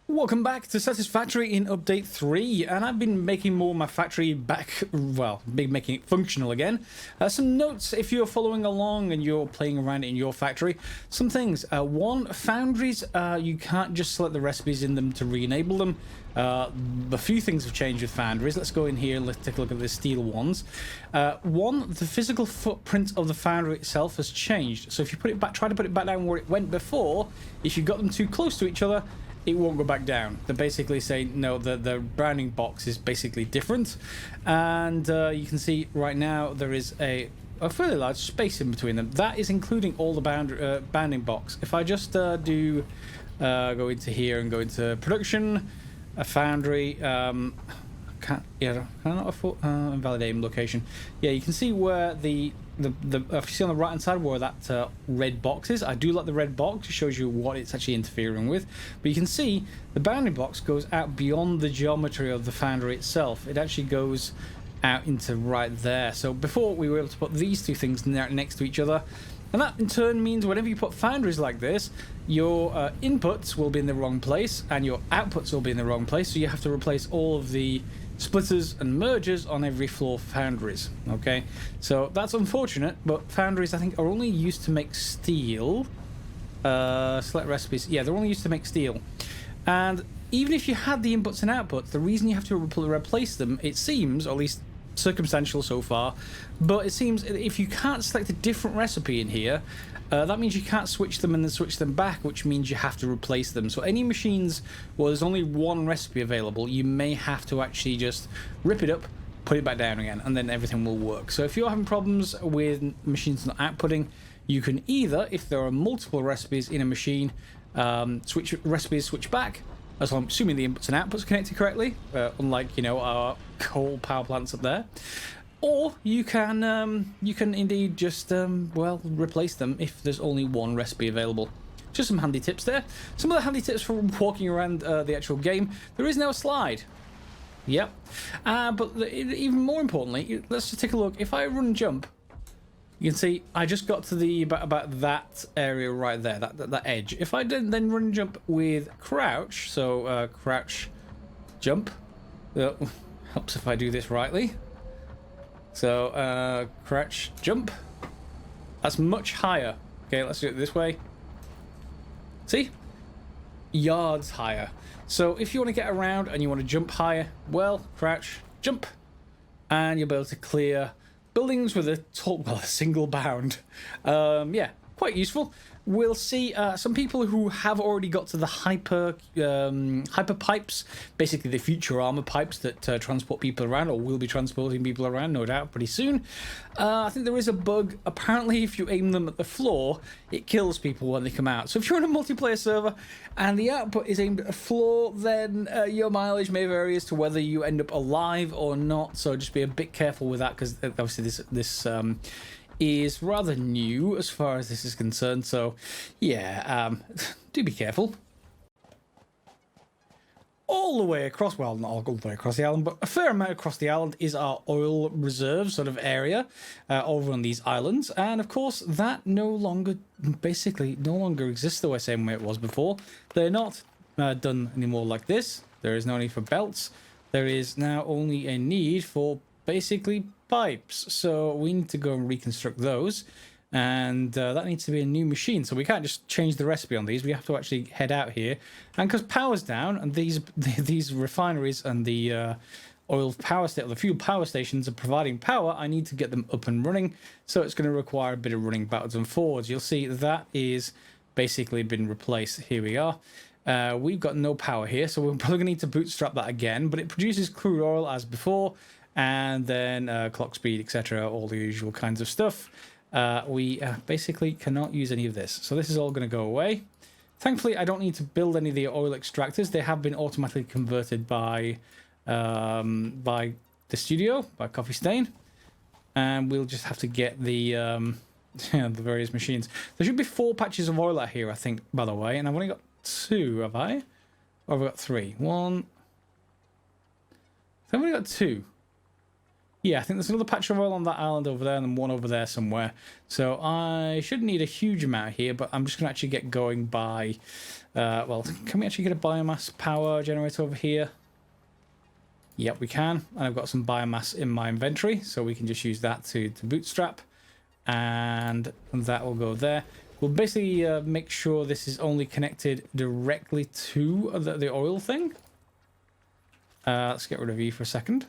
Welcome back to Satisfactory in Update 3, and I've been making more of my factory back, well, making it functional again. Some notes if you're following along and you're playing around in your factory. Some things. One, foundries, you can't just select the recipes in them to re-enable them. A few things have changed with foundries. Let's go in here and let's take a look at the steel ones. One, the physical footprint of the foundry itself has changed. So if you put it back, try to put it back down where it went before, if you got them too close to each other, it won't go back down. They basically say no, the bounding box is basically different, and you can see right now there is a fairly large space in between them. That is including all the bounding box. If I just go into here and go into production, a foundry, invalidating location. Yeah, you can see where if you see on the right hand side where that red box is. I do like the red box. It shows you what it's actually interfering with. But you can see the bounding box goes out beyond the geometry of the foundry itself. It actually goes out into right there. So before we were able to put these two things next to each other, and that in turn means whenever you put foundries like this, your inputs will be in the wrong place and your outputs will be in the wrong place. So you have to replace all of the splitters and mergers on every floor of foundries. Okay, so that's unfortunate, but foundries I think are only used to make steel. Select recipes. Yeah, they're only used to make steel. And even if you had the inputs and outputs, the reason you have to replace them, it seems, or at least circumstantial so far, but it seems if you can't select a different recipe in here, that means you can't switch them and then switch them back, which means you have to replace them. So any machines where there's only one recipe available, you may have to actually just rip it up, put it back down again, and then everything will work. So if you're having problems with machines not outputting, you can either, if there are multiple recipes in a machine, switch recipes, switch back, as I'm assuming the inputs and outputs are connected correctly, unlike, you know, our coal power plants up there. Or you can indeed just well, replace them if there's only one recipe available. Just some handy tips there. Some of the handy tips for walking around the actual game. There is now a slide. Yep. But even more importantly, let's just take a look. If I run and jump, you can see I just got to the about that area right there, that edge. If I then run and jump with crouch, so crouch, jump. Helps if I do this rightly. So crouch, jump. That's much higher. Okay, let's do it this way. See? Yards higher. So if you want to get around and you want to jump higher, well, crouch, jump, and you'll be able to clear buildings with a single bound. Yeah, quite useful. We'll see some people who have already got to the hyper pipes, basically the Futurama pipes that transport people around, or will be transporting people around, no doubt, pretty soon. I think there is a bug. Apparently, if you aim them at the floor, it kills people when they come out. So if you're on a multiplayer server and the output is aimed at a floor, then your mileage may vary as to whether you end up alive or not. So just be a bit careful with that, because obviously this is rather new as far as this is concerned, so yeah, do be careful. All the way across, well, not all the way across the island, but a fair amount across the island is our oil reserve sort of area over on these islands, and of course that no longer exists the same way it was before. They're not done anymore like this. There is no need for belts. There is now only a need for basically pipes, so we need to go and reconstruct those, and that needs to be a new machine. So we can't just change the recipe on these. We have to actually head out here, and because power's down and these refineries and the the fuel power stations are providing power, I need to get them up and running, so it's going to require a bit of running backwards and forwards. You'll see that is basically been replaced. Here we are. We've got no power here, so we're probably going to need to bootstrap that again, but it produces crude oil as before, and then clock speed, etc., all the usual kinds of stuff. We basically cannot use any of this, so this is all going to go away. Thankfully, I don't need to build any of the oil extractors. They have been automatically converted by the studio, by Coffee Stain, and we'll just have to get the the various machines. There should be 4 patches of oil out here, I think, by the way, and I've only got 2, have I? Or have I got 3? 1. I've only got 2. Yeah, I think there's another patch of oil on that island over there and then one over there somewhere. So I should need a huge amount here, but I'm just going to actually get going by... well, can we actually get a biomass power generator over here? Yep, we can. And I've got some biomass in my inventory, so we can just use that to bootstrap. And that will go there. We'll basically make sure this is only connected directly to the oil thing. Let's get rid of you for a second.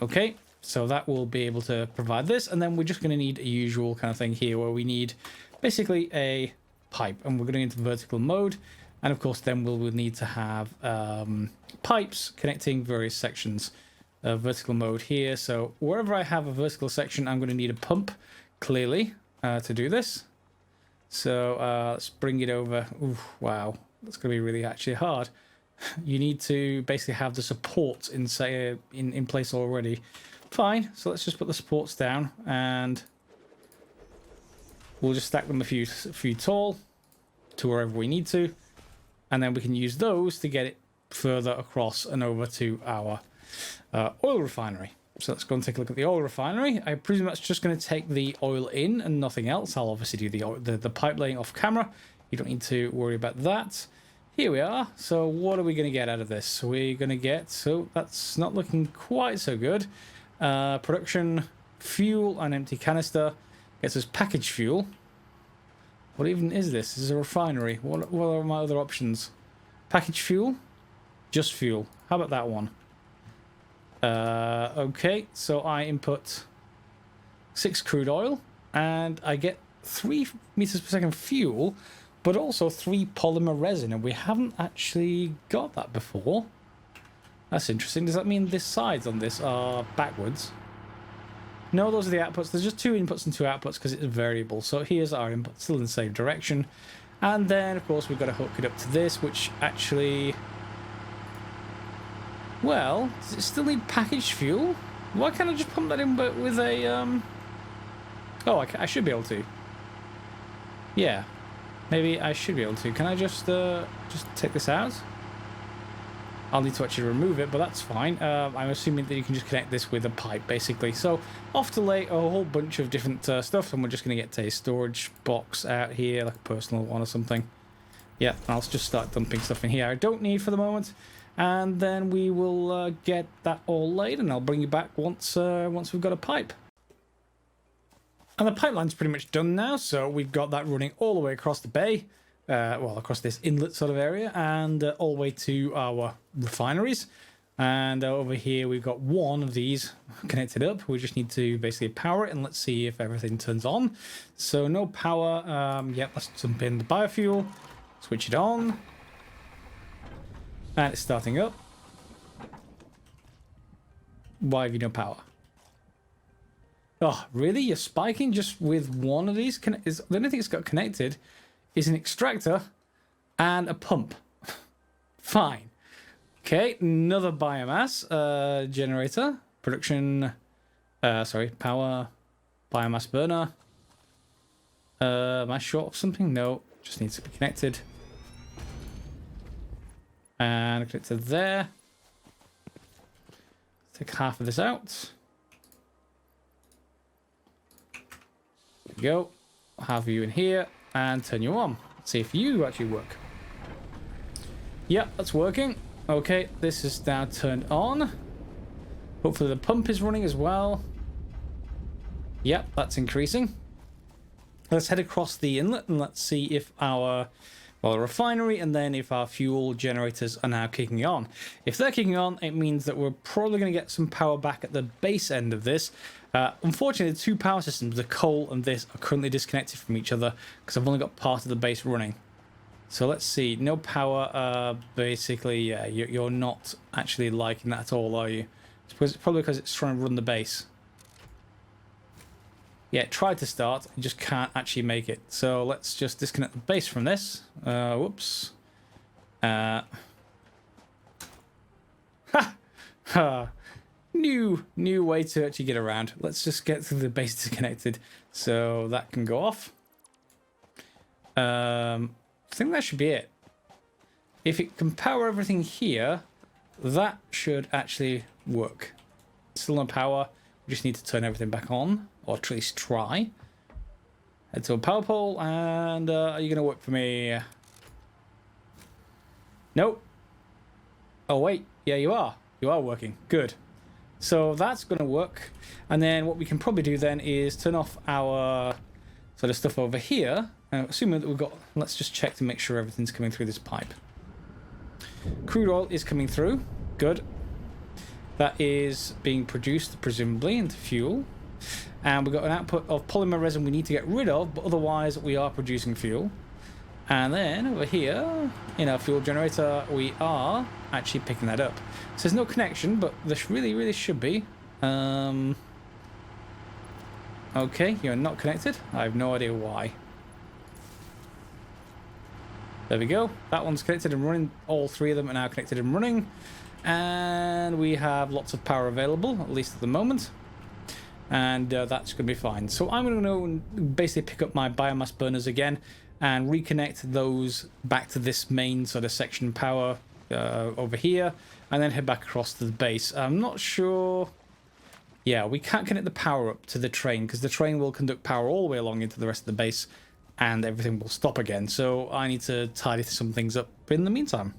Okay, so that will be able to provide this. And then we're just going to need a usual kind of thing here where we need basically a pipe. And we're going into vertical mode. And of course, then we'll need to have pipes connecting various sections. Vertical mode here. So wherever I have a vertical section, I'm going to need a pump, clearly, to do this. So let's bring it over. Ooh, wow, that's going to be really actually hard. You need to basically have the supports in place already. Fine. So let's just put the supports down, and we'll just stack them a few tall to wherever we need to, and then we can use those to get it further across and over to our oil refinery. So let's go and take a look at the oil refinery. I presume that's just going to take the oil in and nothing else. I'll obviously do the pipe laying off camera. You don't need to worry about that. Here we are. So what are we going to get out of this? We're going to get... So that's not looking quite so good. Production, fuel, and empty canister. Gets us packaged fuel. What even is this? This is a refinery. What are my other options? Packaged fuel? Just fuel. How about that one? Okay, so I input 6 crude oil, and I get 3 meters per second fuel, but also 3 polymer resin, and we haven't actually got that before. That's interesting. Does that mean the sides on this are backwards? No, those are the outputs. There's just 2 inputs and 2 outputs because it's a variable. So here's our input, still in the same direction. And then, of course, we've got to hook it up to this, which actually... Well, does it still need packaged fuel? Why can't I just pump that in but with a... Oh, I should be able to. Yeah. Maybe I should be able to. Can I just take this out? I'll need to actually remove it, but that's fine. I'm assuming that you can just connect this with a pipe, basically. So, off to lay a whole bunch of different stuff, and we're just going to get a storage box out here, like a personal one or something. Yeah, I'll just start dumping stuff in here I don't need for the moment. And then we will get that all laid, and I'll bring you back once we've got a pipe. And the pipeline's pretty much done now, so we've got that running all the way across the bay, well, across this inlet sort of area, and all the way to our refineries. And over here we've got one of these connected up. We just need to basically power it, and let's see if everything turns on. So no power. Yep, let's jump in the biofuel, switch it on. And it's starting up. Why have you no power? Oh, really? You're spiking just with one of these? The only thing it's got connected is an extractor and a pump. Fine. Okay, another biomass generator. Production... power. Biomass burner. Am I short of something? No, just needs to be connected. And connect to there. Take half of this out. There we go. I'll have you in here and turn you on. Let's see if you actually work. Yep, that's working. Okay, this is now turned on. Hopefully the pump is running as well. Yep, that's increasing. Let's head across the inlet and let's see if our... Well, a refinery, and then if our fuel generators are now kicking on. If they're kicking on, it means that we're probably going to get some power back at the base end of this. Unfortunately, the 2 power systems, the coal and this, are currently disconnected from each other because I've only got part of the base running. So let's see. No power. Basically, yeah, you're not actually liking that at all, are you? It's probably because it's trying to run the base. Yeah, it tried to start, it just can't actually make it. So let's just disconnect the base from this. Whoops. Ha! New way to actually get around. Let's just get the base disconnected so that can go off. I think that should be it. If it can power everything here, that should actually work. Still no power. We just need to turn everything back on, or at least try. Head to a power pole, and are you going to work for me? Nope. Oh, wait. Yeah, you are. You are working. Good. So that's going to work. And then what we can probably do then is turn off our sort of stuff over here. Assuming that we've got... Let's just check to make sure everything's coming through this pipe. Crude oil is coming through. Good. That is being produced, presumably, into fuel. And we've got an output of polymer resin we need to get rid of, but otherwise we are producing fuel. And then over here, in our fuel generator, we are actually picking that up. So there's no connection, but there really should be. Okay, you're not connected. I have no idea why. There we go. That one's connected and running. All three of them are now connected and running. And we have lots of power available, at least at the moment. And that's going to be fine. So I'm going to go and basically pick up my biomass burners again and reconnect those back to this main sort of section power over here, and then head back across to the base. I'm not sure... Yeah, we can't connect the power up to the train because the train will conduct power all the way along into the rest of the base and everything will stop again. So I need to tidy some things up in the meantime.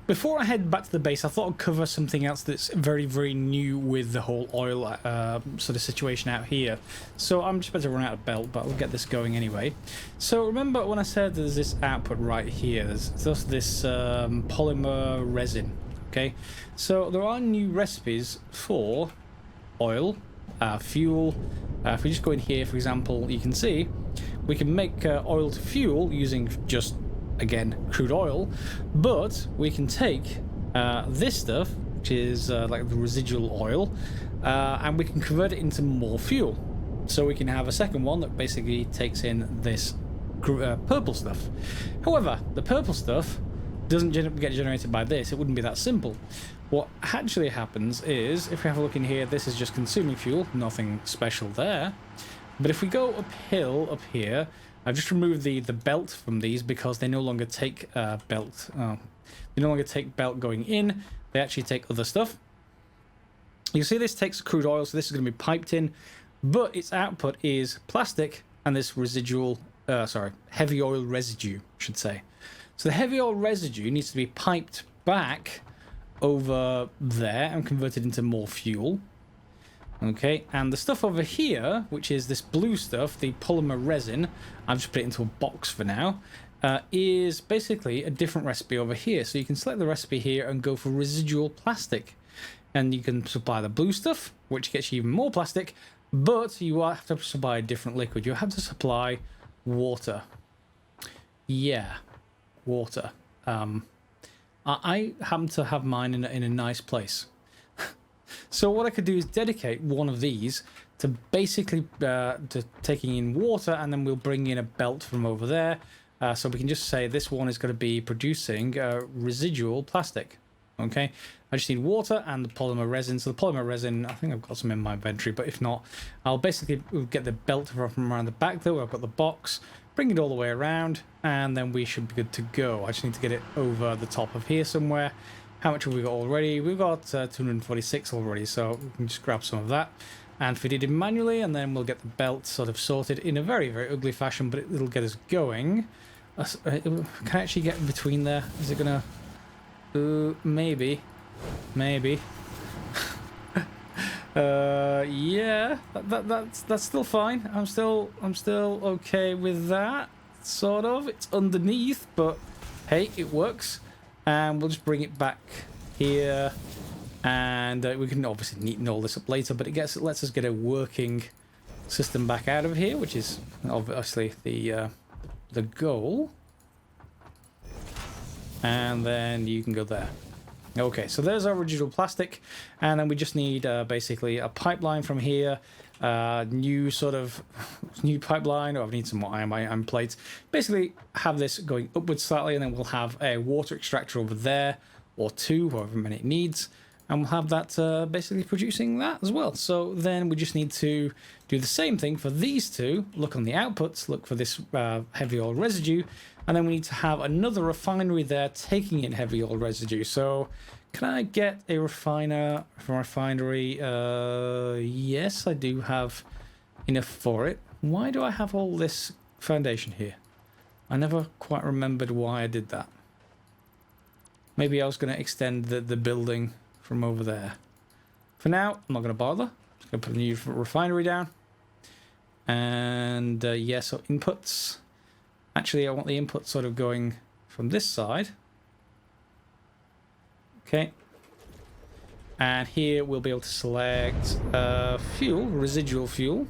Before I head back to the base, I thought I'd cover something else that's very new with the whole oil sort of situation out here. So I'm just about to run out of belt, but I'll get this going anyway. So remember when I said there's this output right here, there's just this polymer resin, okay? So there are new recipes for oil, fuel. If we just go in here, for example, you can see we can make oil to fuel using just... again, crude oil, but we can take this stuff, which is like the residual oil, and we can convert it into more fuel. So we can have a second one that basically takes in this purple stuff. However, the purple stuff doesn't get generated by this. It wouldn't be that simple. What actually happens is, if we have a look in here, this is just consuming fuel, nothing special there. But if we go uphill up here, I've just removed the belt from these because they no longer take belt. They no longer take belt going in. They actually take other stuff. You see this takes crude oil, so this is going to be piped in, but its output is plastic and this residual, heavy oil residue, I should say. So the heavy oil residue needs to be piped back over there and converted into more fuel. Okay, and the stuff over here, which is this blue stuff, the polymer resin, I've just put it into a box for now, is basically a different recipe over here. So you can select the recipe here and go for residual plastic. And you can supply the blue stuff, which gets you even more plastic, but you have to supply a different liquid. You have to supply water. Yeah, water. I happen to have mine in a nice place. So what I could do is dedicate one of these to basically to taking in water, and then we'll bring in a belt from over there. So we can just say this one is going to be producing residual plastic. Okay, I just need water and the polymer resin. So the polymer resin, I think I've got some in my inventory, but if not, I'll basically get the belt from around the back there where I've got the box, bring it all the way around, and then we should be good to go. I just need to get it over the top of here somewhere. How much have we got already? We've got 246 already, so we can just grab some of that and fit it in manually, and then we'll get the belt sort of sorted in a very ugly fashion, but it'll get us going. Can I actually get in between there? Is it gonna... maybe. Yeah, that's still fine. I'm still okay with that, sort of. It's underneath, but hey, it works. And we'll just bring it back here, and we can obviously neaten all this up later, but it lets us get a working system back out of here, which is obviously the goal. And then you can go there. Okay, so there's our residual plastic, and then we just need basically a pipeline from here, new pipeline, or I need some more iron plates. Basically have this going upwards slightly, and then we'll have a water extractor over there, or two, however many it needs, and we'll have that basically producing that as well. So then we just need to do the same thing for these two. Look on the outputs, look for this heavy oil residue, and then we need to have another refinery there taking in heavy oil residue. So can I get a refinery? Yes, I do have enough for it. Why do I have all this foundation here? I never quite remembered why I did that. Maybe I was going to extend the building from over there. For now, I'm not going to bother. I'm just going to put a new refinery down. And yeah, so inputs. Actually, I want the input sort of going from this side. Okay. And here we'll be able to select fuel, residual fuel.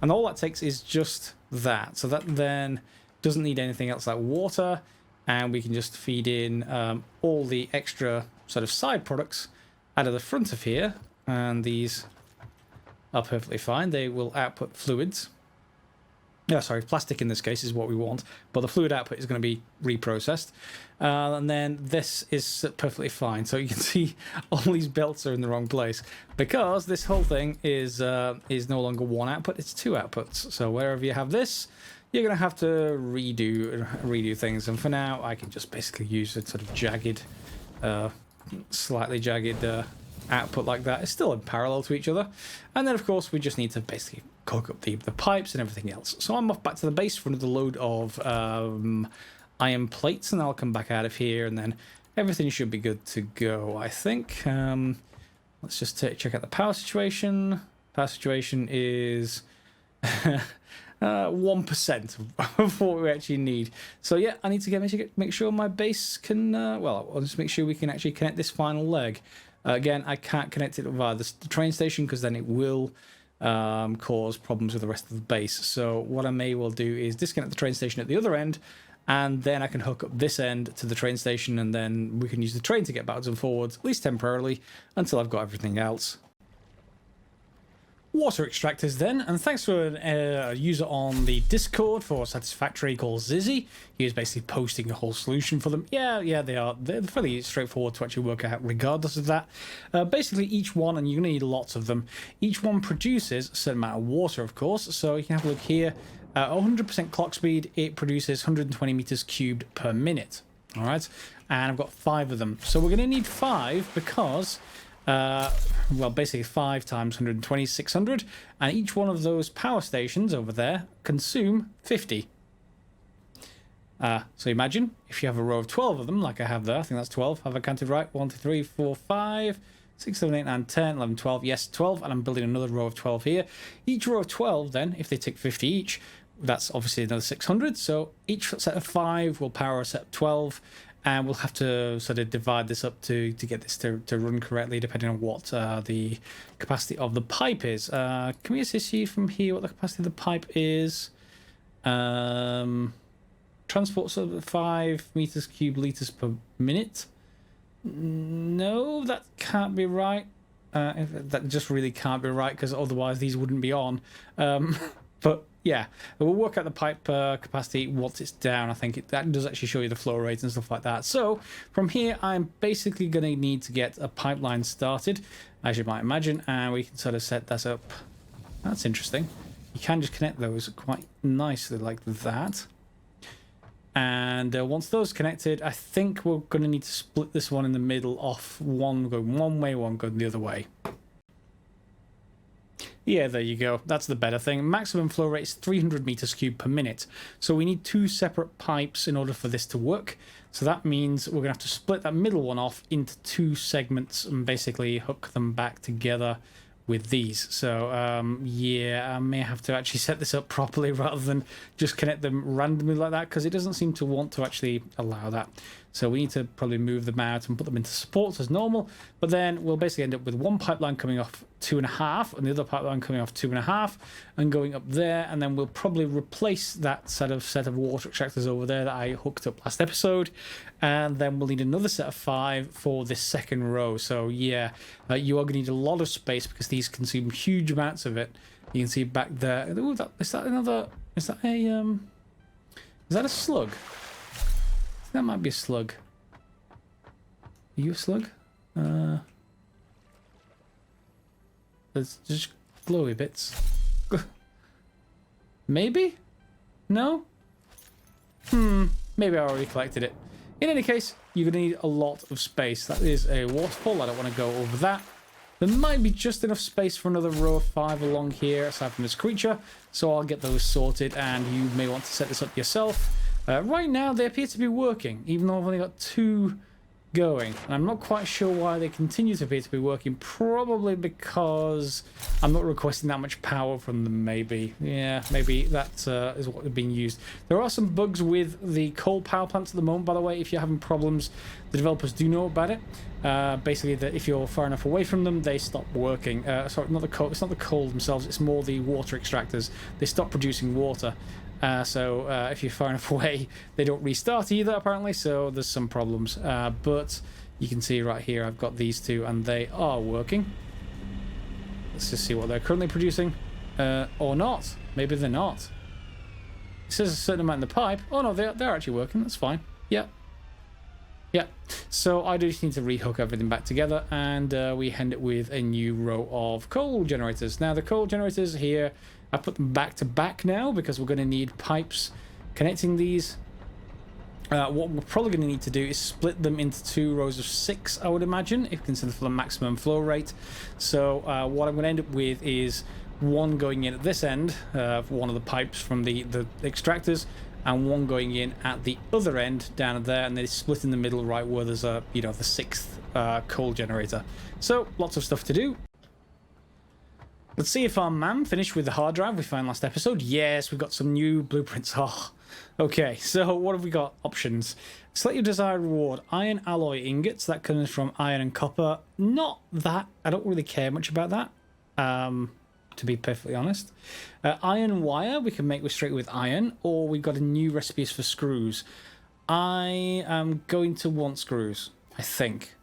And all that takes is just that. So that then doesn't need anything else like water. And we can just feed in all the extra sort of side products out of the front of here. And these are perfectly fine. They will output fluids. Yeah, sorry, plastic in this case is what we want, but the fluid output is going to be reprocessed. And then this is perfectly fine. So you can see all these belts are in the wrong place because this whole thing is no longer one output, it's two outputs. So wherever you have this, you're going to have to redo things. And for now, I can just basically use a sort of jagged, slightly jagged output like that. It's still in parallel to each other. And then, of course, we just need to basically cook up the pipes and everything else. So I'm off back to the base for another load of iron plates, and I'll come back out of here, and then everything should be good to go, I think. Let's just check out the power situation. Power situation is 1% of what we actually need. So yeah, I need to make sure my base can, well, I'll just make sure we can actually connect this final leg. Again, I can't connect it via the train station because then it will cause problems with the rest of the base. So what I may well do is disconnect the train station at the other end, and then I can hook up this end to the train station, and then we can use the train to get backwards and forwards, at least temporarily, until I've got everything else. Water extractors then, and thanks to a user on the Discord for Satisfactory called Zizzy. He was basically posting a whole solution for them. Yeah, they're fairly straightforward to actually work out regardless of that. Basically each one, and you're going to need lots of them, each one produces a certain amount of water, of course. So you can have a look here, 100% clock speed, it produces 120 meters cubed per minute. All right, and I've got 5 of them. So we're going to need 5 because... well, basically 5 times 120 is 600, and each one of those power stations over there consume 50. So imagine if you have a row of 12 of them, like I have there. I think that's 12. Have I counted right? 1, 2, 3, 4, 5, 6, 7, 8, 9, 10, 11, 12. Yes, 12, and I'm building another row of 12 here. Each row of 12, then, if they take 50 each, that's obviously another 600. So each set of 5 will power a set of 12. And we'll have to sort of divide this up to get this to run correctly, depending on what the capacity of the pipe is. Can we just see from here what the capacity of the pipe is? Transport sort of 5 meters cubed liters per minute. No, that can't be right. That just really can't be right, because otherwise these wouldn't be on. But yeah, we'll work out the pipe capacity once it's down. I think that does actually show you the flow rate and stuff like that. So from here, I'm basically going to need to get a pipeline started, as you might imagine, and we can sort of set that up. That's interesting. You can just connect those quite nicely like that. And once those connected, I think we're going to need to split this one in the middle off, one going one way, one going the other way. Yeah, there you go. That's the better thing. Maximum flow rate is 300 meters cubed per minute. So we need 2 separate pipes in order for this to work. So that means we're going to have to split that middle one off into 2 segments and basically hook them back together with these. So yeah, I may have to actually set this up properly rather than just connect them randomly like that, because it doesn't seem to want to actually allow that. So we need to probably move them out and put them into supports as normal, but then we'll basically end up with one pipeline coming off 2.5 and the other pipeline coming off 2.5 and going up there, and then we'll probably replace that set of water extractors over there that I hooked up last episode, and then we'll need another set of 5 for this second row. So yeah, you are going to need a lot of space because these consume huge amounts of it. You can see back there. Ooh, is that a slug? That might be a slug. Are you a slug? There's just glowy bits. Maybe? No? Maybe I already collected it. In any case, you're going to need a lot of space. That is a waterfall. I don't want to go over that. There might be just enough space for another row of 5 along here, aside from this creature. So I'll get those sorted, and you may want to set this up yourself. Right now, they appear to be working, even though I've only got 2 going. And I'm not quite sure why they continue to appear to be working. Probably because I'm not requesting that much power from them, maybe. Yeah, maybe that is what they're being used. There are some bugs with the coal power plants at the moment, by the way. If you're having problems, the developers do know about it. Basically, that if you're far enough away from them, they stop working. Sorry, not the coal. It's not the coal themselves. It's more the water extractors. They stop producing water. So if you're far enough away, they don't restart either, apparently, so there's some problems. But you can see right here, I've got these 2, and they are working. Let's just see what they're currently producing. Or not. Maybe they're not. It says a certain amount in the pipe. Oh, no, they're actually working. That's fine. Yeah. Yeah. So I just need to rehook everything back together, and we end it with a new row of coal generators. Now, the coal generators here, I put them back to back now because we're going to need pipes connecting these. What we're probably going to need to do is split them into 2 rows of 6, I would imagine, if considered for the maximum flow rate. So what I'm going to end up with is one going in at this end, for one of the pipes from the extractors, and one going in at the other end down there, and they split in the middle right where there's a, the 6th coal generator. So lots of stuff to do. Let's see if our man finished with the hard drive we found last episode. Yes, we've got some new blueprints. Oh, okay, so what have we got? Options. Select your desired reward. Iron alloy ingots. That comes from iron and copper. Not that. I don't really care much about that, to be perfectly honest. Iron wire we can make straight with iron, or we've got a new recipes for screws. I am going to want screws, I think.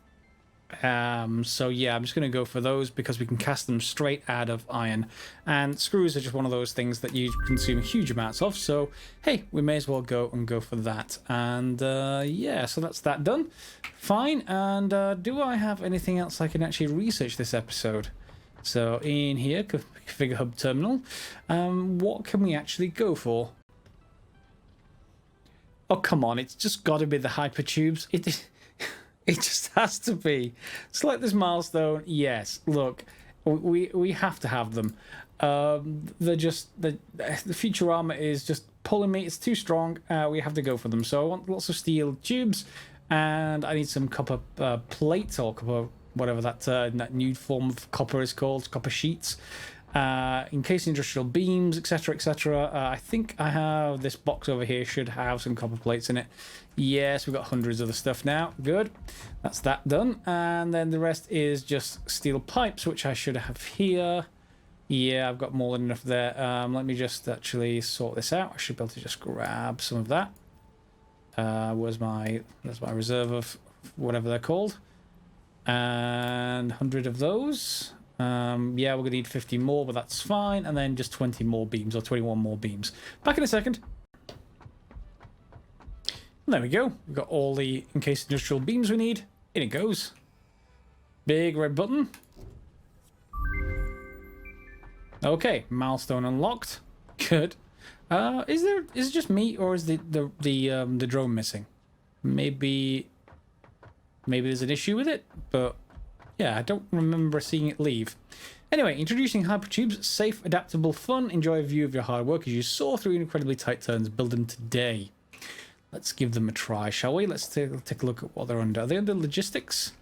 So yeah, I'm just going to go for those because we can cast them straight out of iron, and screws are just one of those things that you consume huge amounts of, so hey, we may as well go for that. And yeah, so that's that done. Fine. And do I have anything else I can actually research this episode? So in here, configure hub terminal, what can we actually go for? Oh, come on, it's just got to be the hypertubes. It just has to be. Select this milestone. Yes, look, we have to have them. They're just the Futurama is just pulling me. It's too strong. We have to go for them. So I want lots of steel tubes, and I need some copper plates, or copper, whatever that new form of copper is called, copper sheets. Encased industrial beams, etc., etc. I think I have this box over here, should have some copper plates in it. Yes, we've got hundreds of the stuff now. Good. That's that done. And then the rest is just steel pipes, which I should have here. Yeah, I've got more than enough there. Let me just actually sort this out. I should be able to just grab some of that. There's my reserve of whatever they're called. And 100 of those. Yeah, we're going to need 50 more, but that's fine. And then just 20 more beams, or 21 more beams. Back in a second. And there we go. We've got all the encased industrial beams we need. In it goes. Big red button. Okay, milestone unlocked. Good. Is it just me, or is the drone missing? Maybe there's an issue with it, but yeah, I don't remember seeing it leave. Anyway, introducing hypertubes, safe, adaptable, fun. Enjoy a view of your hard work as you soar through incredibly tight turns. Build them today. Let's give them a try, shall we? Let's take a look at what they're under. Are they under logistics?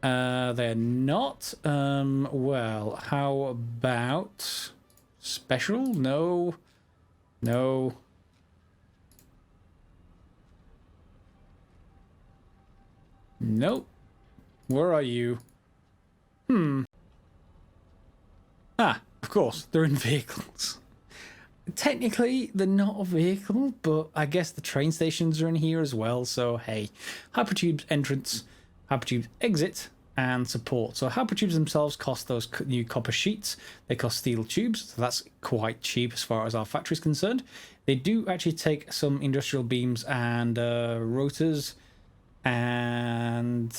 They're not. Well, how about special? No. No. Nope. Where are you? Ah, of course, they're in vehicles. Technically, they're not a vehicle, but I guess the train stations are in here as well, so hey. Hypertubes entrance, hypertubes exit, and support. So hypertubes themselves cost those new copper sheets. They cost steel tubes, so that's quite cheap as far as our factory is concerned. They do actually take some industrial beams and rotors and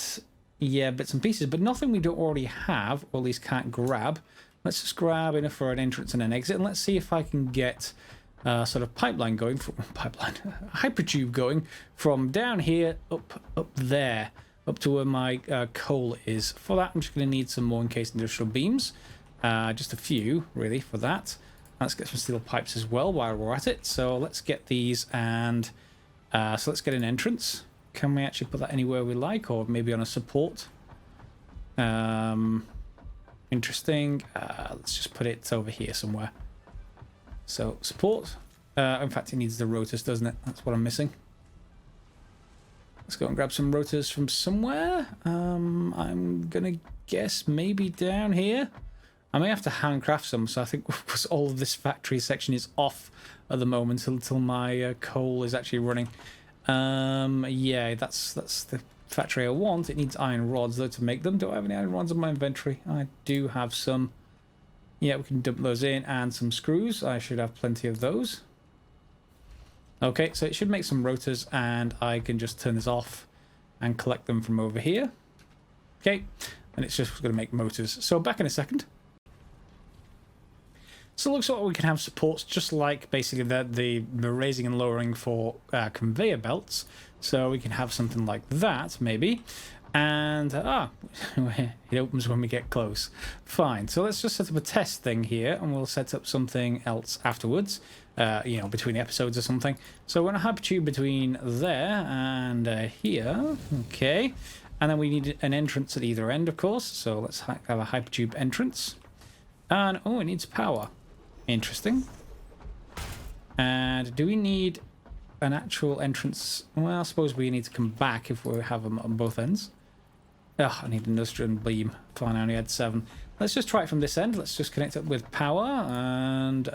yeah, bits and pieces, but nothing we don't already have, or at least can't grab. Let's just grab enough for an entrance and an exit, and let's see if I can get sort of pipeline going from hypertube going from down here up there, up to where my coal is. For that, I'm just going to need some more encased industrial beams, just a few really for that. Let's get some steel pipes as well while we're at it. So let's get these, and so let's get an entrance. Can we actually put that anywhere we like, or maybe on a support? Interesting. Let's just put it over here somewhere. So support. In fact, it needs the rotors, doesn't it? That's what I'm missing. Let's go and grab some rotors from somewhere. I'm gonna guess maybe down here. I may have to handcraft some, so I think all of this factory section is off at the moment until my coal is actually running. Yeah, that's the factory I want. It needs iron rods though to make them. Do I have any iron rods in my inventory? I do have some. Yeah, we can dump those in, and some screws. I should have plenty of those. Okay, so it should make some rotors, and I can just turn this off and collect them from over here. Okay, and it's just going to make motors. So back in a second. So it looks like we can have supports just like basically the raising and lowering for conveyor belts. So we can have something like that maybe. And it opens when we get close. Fine. So let's just set up a test thing here, and we'll set up something else afterwards. You know, between episodes or something. So we're going to hypertube between there and here. Okay. And then we need an entrance at either end, of course. So let's have a hypertube entrance. And oh, it needs power. Interesting. And do we need an actual entrance? Well, I suppose we need to come back if we have them on both ends. Oh, I need an industrial beam. Fine, I only had 7. Let's just try it from this end. Let's just connect it with power, and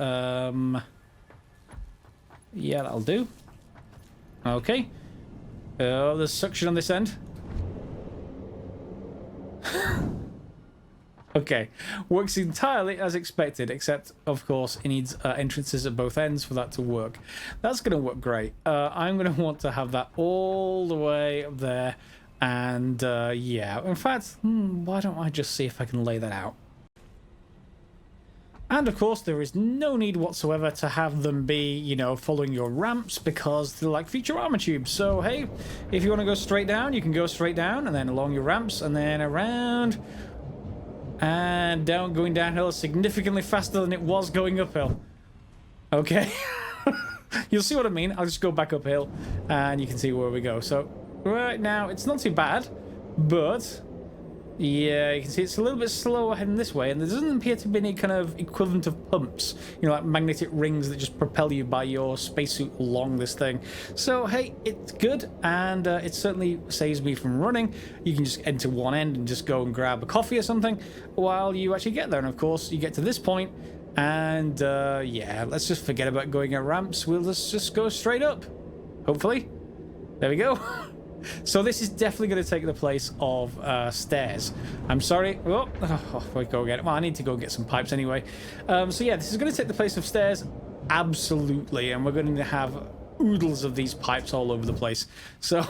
yeah, that'll do. Okay. Oh, there's suction on this end. Okay, works entirely as expected, except of course it needs entrances at both ends for that to work. That's going to work great. I'm going to want to have that all the way up there, and yeah, in fact, why don't I just see if I can lay that out? And of course, there is no need whatsoever to have them be, you know, following your ramps, because they're like Futurama tubes. So hey, if you want to go straight down, you can go straight down, and then along your ramps, and then around. And down, going downhill significantly faster than it was going uphill. Okay. You'll see what I mean. I'll just go back uphill and you can see where we go. So right now it's not too bad, but yeah, you can see it's a little bit slower heading this way, and there doesn't appear to be any kind of equivalent of pumps, you know, like magnetic rings that just propel you by your spacesuit along this thing. So hey, it's good, and it certainly saves me from running. You can just enter one end and just go and grab a coffee or something while you actually get there, and of course you get to this point, and yeah, let's just forget about going at ramps. We'll just go straight up, hopefully. There we go. So this is definitely going to take the place of stairs. I'm sorry. Oh, we go again. Well, I need to go get some pipes anyway. So yeah, this is going to take the place of stairs. Absolutely. And we're going to have oodles of these pipes all over the place. So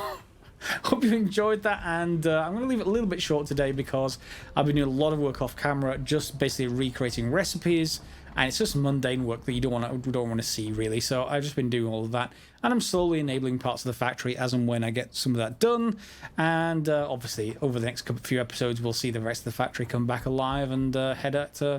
hope you enjoyed that. And I'm going to leave it a little bit short today because I've been doing a lot of work off camera, just basically recreating recipes. And it's just mundane work that you don't want to see, really. So I've just been doing all of that, and I'm slowly enabling parts of the factory as and when I get some of that done. And obviously, over the next few episodes, we'll see the rest of the factory come back alive and head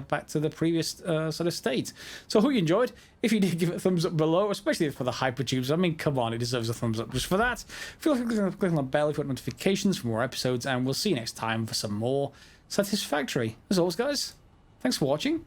back to the previous sort of state. So I hope you enjoyed. If you did, give it a thumbs up below, especially for the hypertubes. I mean, come on, it deserves a thumbs up just for that. Feel free to click on the bell if you want notifications for more episodes, and we'll see you next time for some more Satisfactory. As always, guys, thanks for watching.